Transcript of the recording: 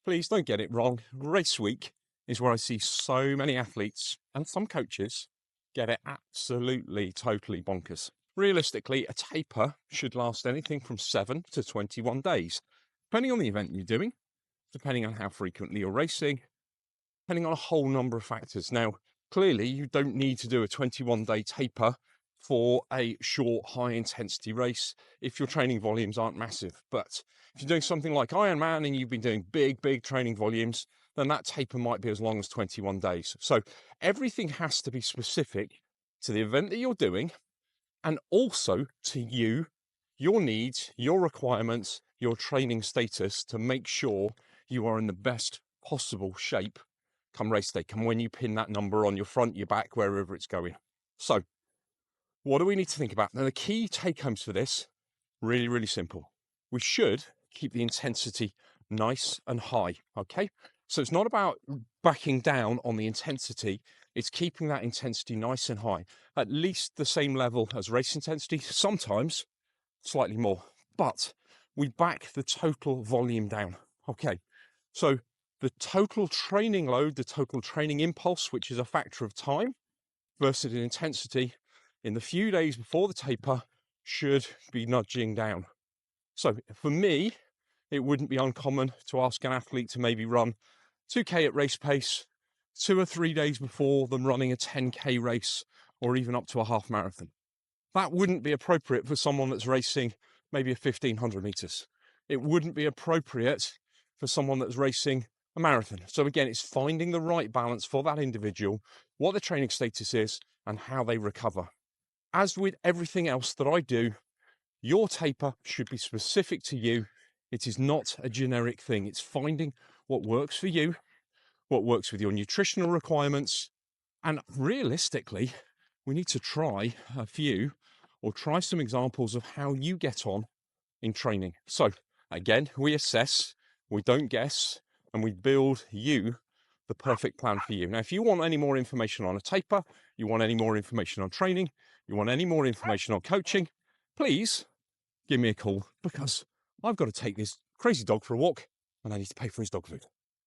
Please don't get it wrong. Race week is where I see so many athletes and some coaches get it absolutely, totally bonkers. Realistically, a taper should last anything from 7 to 21 days, depending on the event you're doing, depending on how frequently you're racing, depending on a whole number of factors. Now, clearly, you don't need to do a 21-day taper for a short, high-intensity race if your training volumes aren't massive. But if you're doing something like Ironman and you've been doing big training volumes, then that taper might be as long as 21 days. So everything has to be specific to the event that you're doing and also to you, your needs, your requirements, your training status to make sure you are in the best possible shape come race day, come when you pin that number on your front, your back, wherever it's going. So what do we need to think about? Now, the key take homes for this, really simple. We should keep the intensity nice and high, okay? So it's not about backing down on the intensity, it's keeping that intensity nice and high, at least the same level as race intensity, sometimes slightly more, but we back the total volume down, okay? So the total training load, the total training impulse, which is a factor of time versus intensity in the few days before the taper should be nudging down. So for me, it wouldn't be uncommon to ask an athlete to maybe run 2K at race pace 2 or 3 days before them running a 10K race or even up to a half marathon. That wouldn't be appropriate for someone that's racing maybe a 1500 meters. It wouldn't be appropriate for someone that's racing a marathon. So again, it's finding the right balance for that individual, what the training status is and how they recover. As with everything else that I do, your taper should be specific to you. It is not a generic thing. It's finding what works for you, what works with your nutritional requirements. And realistically, we need to try a few or try some examples of how you get on in training. So again, we assess, we don't guess, and we build you the perfect plan for you. Now, if you want any more information on a taper, you want any more information on training, you want any more information on coaching, please give me a call because I've got to take this crazy dog for a walk and I need to pay for his dog food.